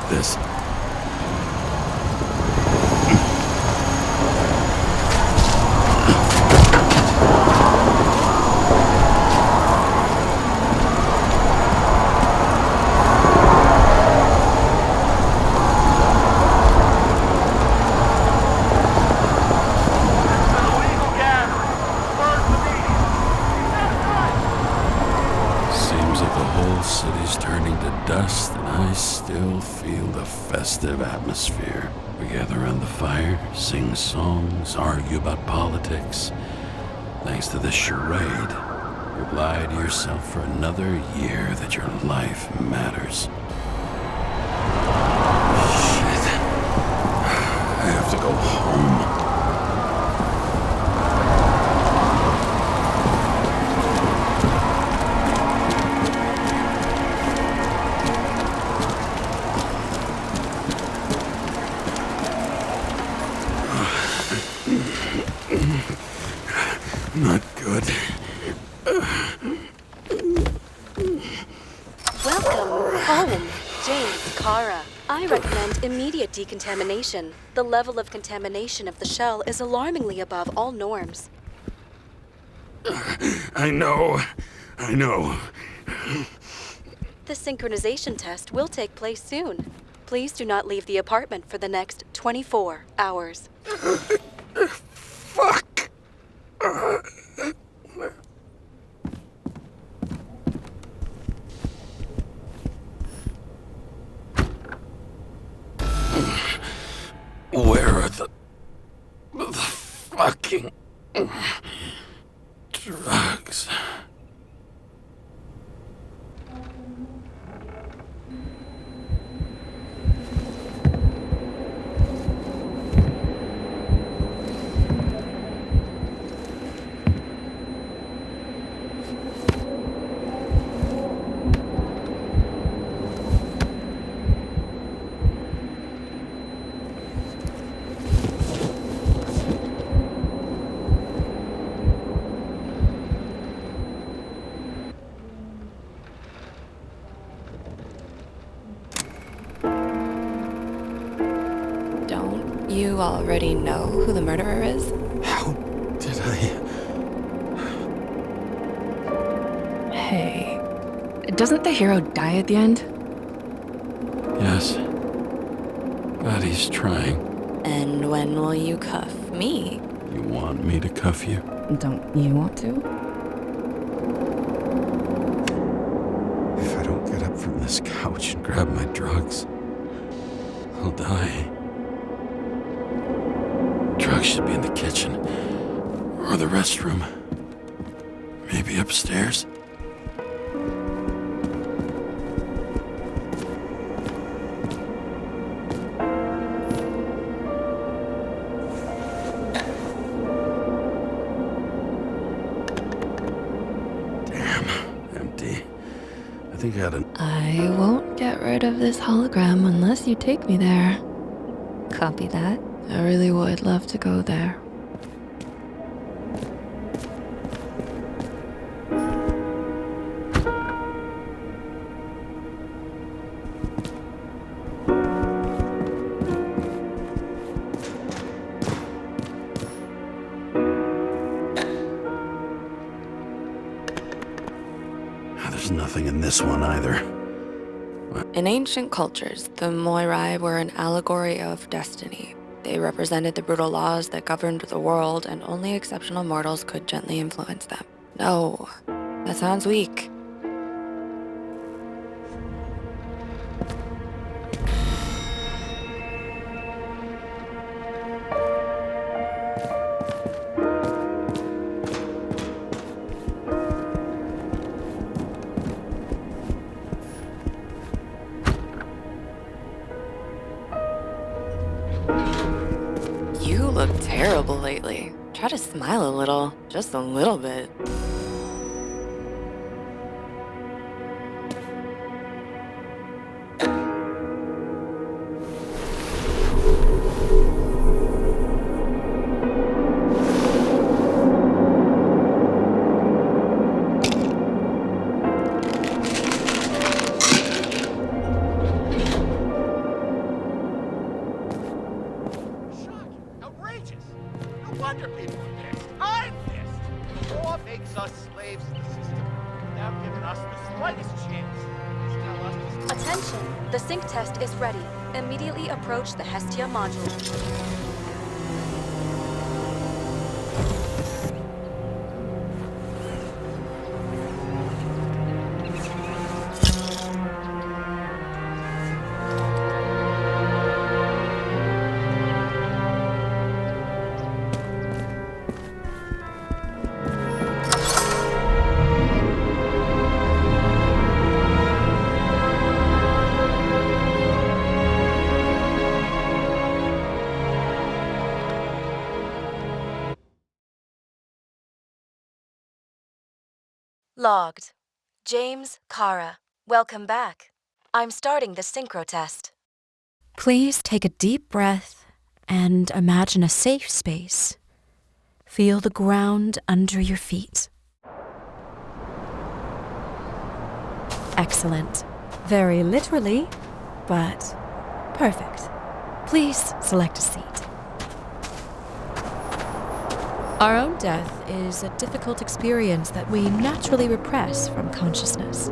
this. Dust, and I still feel the festive atmosphere. We gather around the fire, sing songs, argue about politics. Thanks to this charade, you've lied to yourself for another year that your life matters. Shit. I have to go home. Not good. Welcome home, James Karra. I recommend immediate decontamination. The level of contamination of the shell is alarmingly above all norms. I know. The synchronization test will take place soon. Please do not leave the apartment for the next 24 hours. Fuck! Where are the fucking drugs? You already know who the murderer is? How did I... Hey, doesn't the hero die at the end? Yes. But he's trying. And when will you cuff me? You want me to cuff you? Don't you want to? If I don't get up from this couch and grab my drugs, I'll die. Drugs should be in the kitchen. Or the restroom. Maybe upstairs. Damn, empty. I think I had an... I won't get rid of this hologram unless you take me there. Copy that. I really would love to go there. There's nothing in this one either. In ancient cultures, the Moirai were an allegory of destiny. They represented the brutal laws that governed the world, and only exceptional mortals could gently influence them. No, that sounds weak. You look terrible lately. Try to smile a little, just a little bit. makes us slaves without giving us the slightest chance to tell us to... Attention! The sync test is ready. Immediately approach the Hestia module. Logged. James Karra. Welcome back. I'm starting the synchro test. Please take a deep breath and imagine a safe space. Feel the ground under your feet. Excellent. Very literally, but perfect. Please select a seat. Our own death is a difficult experience that we naturally repress from consciousness.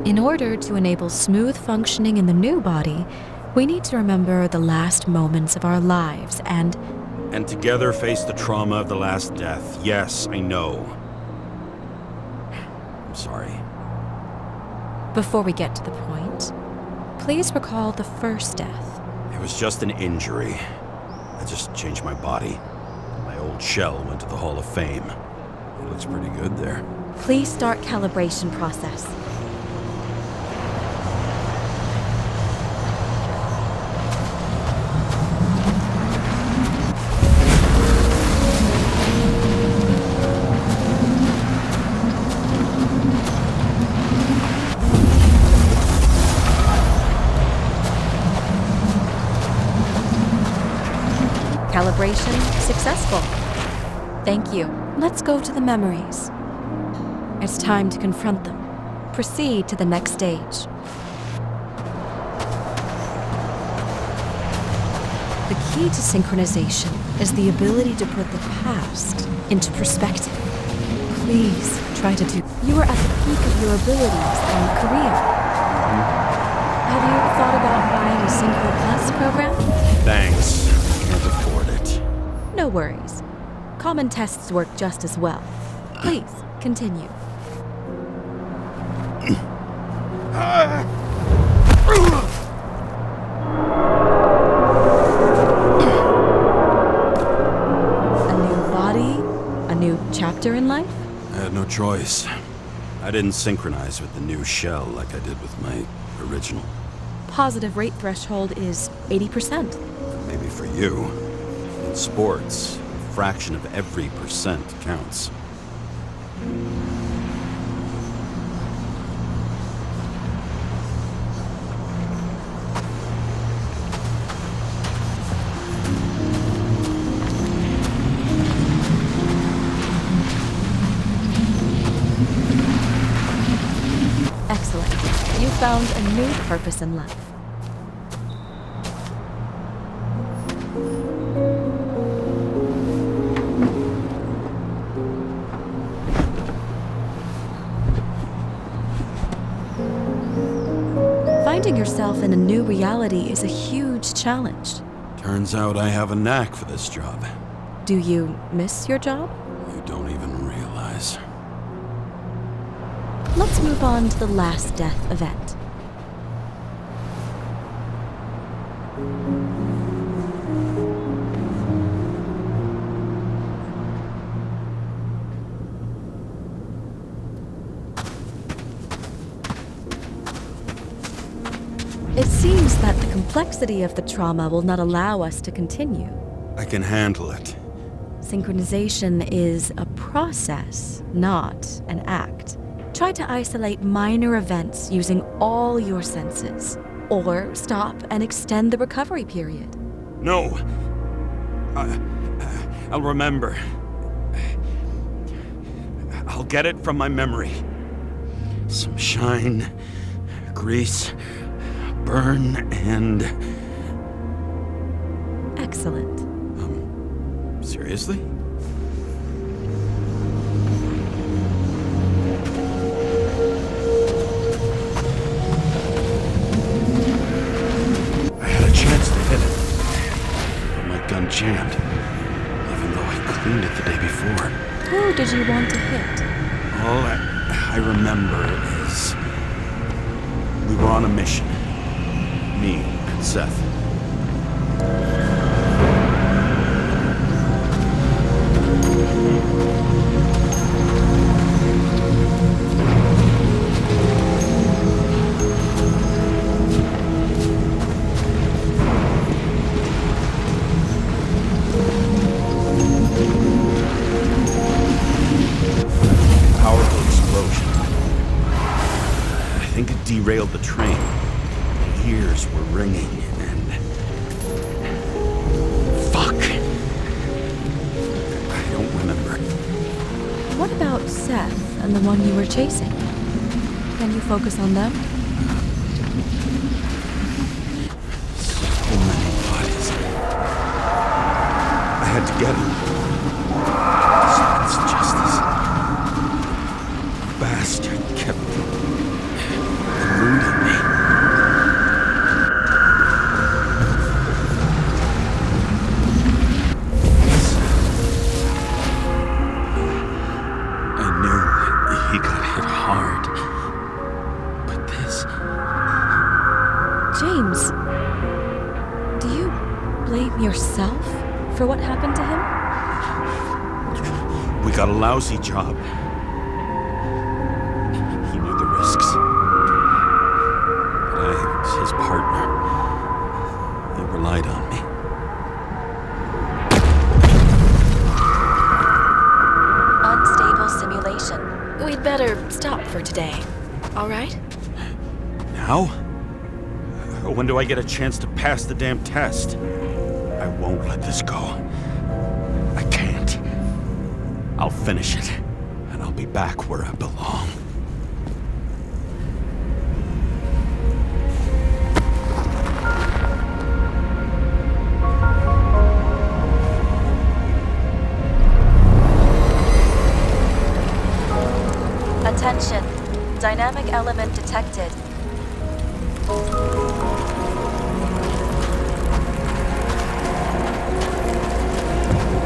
In order to enable smooth functioning in the new body, we need to remember the last moments of our lives and together face the trauma of the last death. Yes, I know. I'm sorry. Before we get to the point, please recall the first death. It was just an injury. I just changed my body. My old shell went to the Hall of Fame. It looks pretty good there. Please start calibration process. Calibration successful. Thank you. Let's go to the memories. It's time to confront them. Proceed to the next stage. The key to synchronization is the ability to put the past into perspective. Please try to do. You are at the peak of your abilities and career. Have you thought about buying a Synchro Plus program? Thanks. Can't afford it. No worries. Common tests work just as well. Please, continue. A new body? A new chapter in life? I had no choice. I didn't synchronize with the new shell like I did with my original. Positive rate threshold is 80%. Maybe for you. In sports, a fraction of every percent counts. Excellent. You found a new purpose in life. Finding yourself in a new reality is a huge challenge. Turns out I have a knack for this job. Do you miss your job? You don't even realize. Let's move on to the last death event. It seems that the complexity of the trauma will not allow us to continue. I can handle it. Synchronization is a process, not an act. Try to isolate minor events using all your senses, or stop and extend the recovery period. No. I'll remember. I'll get it from my memory. Some shine, grease, burn, and... Excellent. Seriously? I remember is we were on a mission. Me and Seth. Powerful explosion. I think it derailed the train. My ears were ringing and... Fuck! I don't remember. What about Seth and the one you were chasing? Can you focus on them? So many bodies. I had to get him. That's justice. Bastard kept eluding me. I knew he got hit hard. But this... James, do you blame yourself for what happened to him? We got a lousy job. He knew the risks. But I was his partner. He relied on me. Unstable simulation. We'd better stop for today. All right? Now? When do I get a chance to pass the damn test? I won't let this go. I can't. I'll finish it, and I'll be back where I belong. Attention. Dynamic element detected.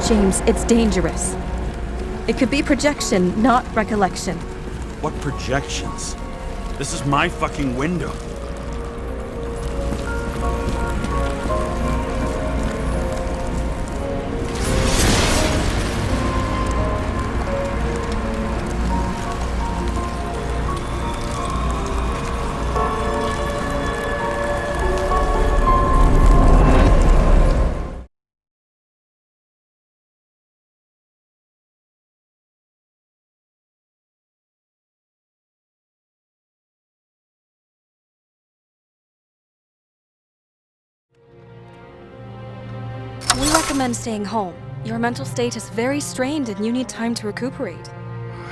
James, it's dangerous. It could be projection, not recollection. What projections? This is my fucking window. We recommend staying home. Your mental state is very strained and you need time to recuperate.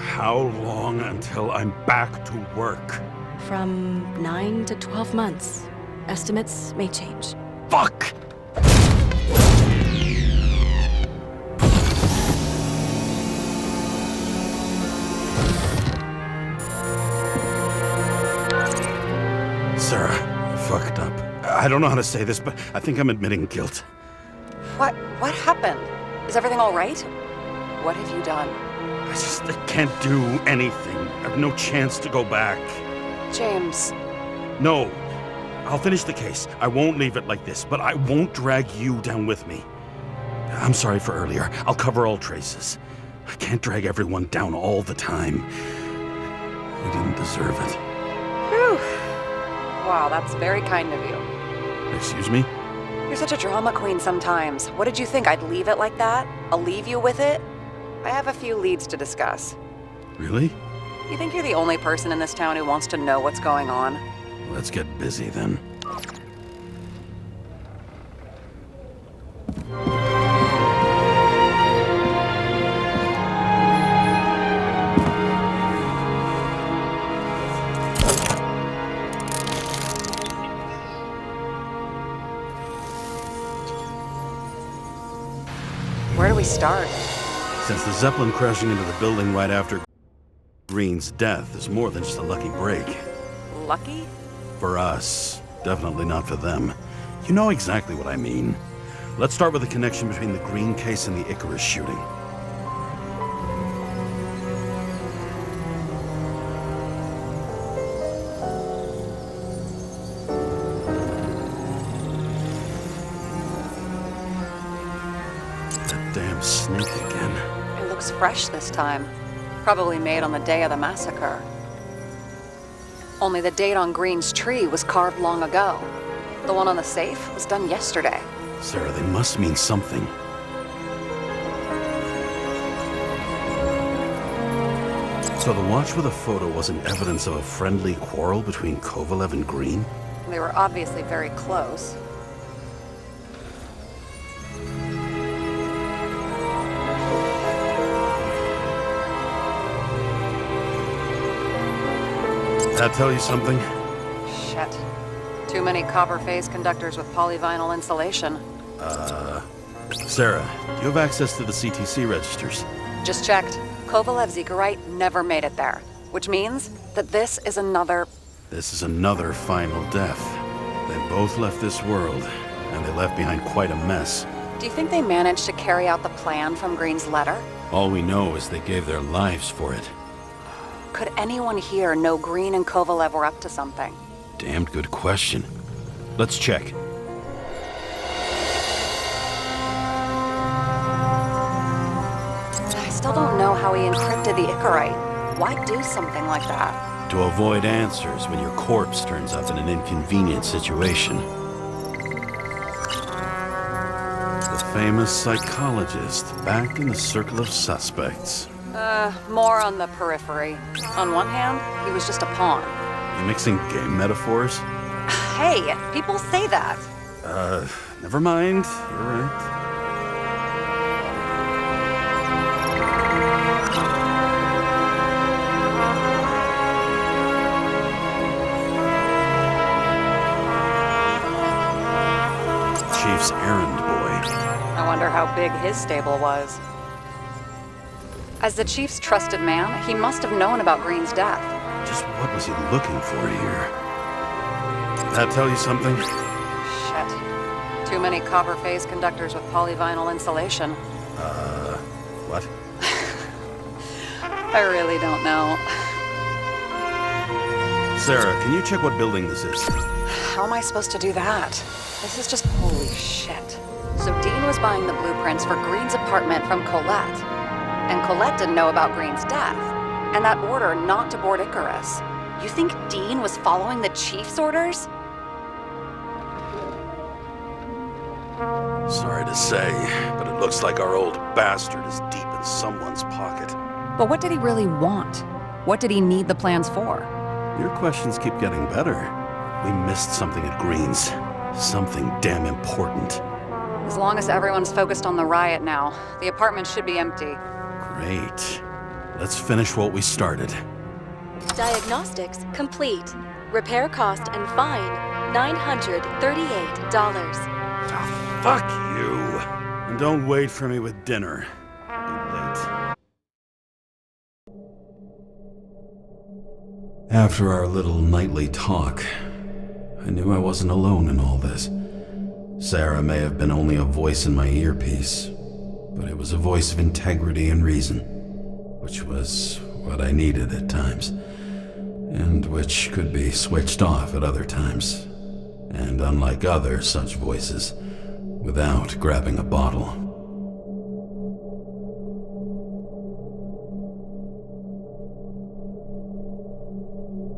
How long until I'm back to work? From 9 to 12 months. Estimates may change. Fuck! Sarah, I fucked up. I don't know how to say this, but I think I'm admitting guilt. What happened? Is everything all right? What have you done? I can't do anything. I have no chance to go back. James. No. I'll finish the case. I won't leave it like this, but I won't drag you down with me. I'm sorry for earlier. I'll cover all traces. I can't drag everyone down all the time. I didn't deserve it. Whew. Wow, that's very kind of you. Excuse me? You're such a drama queen sometimes. What did you think, I'd leave it like that? I'll leave you with it? I have a few leads to discuss. Really? You think you're the only person in this town who wants to know what's going on? Let's get busy then. Where do we start? Since the Zeppelin crashing into the building right after Green's death is more than just a lucky break. Lucky? For us. Definitely not for them. You know exactly what I mean. Let's start with the connection between the Green case and the Icarus shooting. damn snake again. It looks fresh this time. Probably made on the day of the massacre. Only the date on Green's tree was carved long ago. The one on the safe was done yesterday. Sarah, they must mean something. So the watch with a photo wasn't evidence of a friendly quarrel between Kovalev and Green? They were obviously very close. That tell you something? Shit. Too many copper phase conductors with polyvinyl insulation. Sarah, do you have access to the CTC registers? Just checked. Kovalev's Zegarite never made it there. Which means that this is another final death. They both left this world, and they left behind quite a mess. Do you think they managed to carry out the plan from Green's letter? All we know is they gave their lives for it. Could anyone here know Green and Kovalev were up to something? Damned good question. Let's check. I still don't know how he encrypted the Icarite. Why do something like that? To avoid answers when your corpse turns up in an inconvenient situation. The famous psychologist back in the circle of suspects. More on the periphery. On one hand, he was just a pawn. You mixing game metaphors? Hey, people say that. Never mind. You're right. Chief's errand boy. I wonder how big his stable was. As the Chief's trusted man, he must have known about Green's death. Just what was he looking for here? That tell you something? Shit. Too many copper phase conductors with polyvinyl insulation. What? I really don't know. Sarah, can you check what building this is? How am I supposed to do that? This is just holy shit. So Dean was buying the blueprints for Green's apartment from Colette. And Colette didn't know about Green's death. And that order not to board Icarus. You think Dean was following the Chief's orders? Sorry to say, but it looks like our old bastard is deep in someone's pocket. But what did he really want? What did he need the plans for? Your questions keep getting better. We missed something at Green's. Something damn important. As long as everyone's focused on the riot now, the apartment should be empty. Great. Let's finish what we started. Diagnostics complete. Repair cost and fine $938. Fuck you! And don't wait for me with dinner. I'll be late. After our little nightly talk, I knew I wasn't alone in all this. Sarah may have been only a voice in my earpiece, but it was a voice of integrity and reason, which was what I needed at times, and which could be switched off at other times, and unlike other such voices, without grabbing a bottle.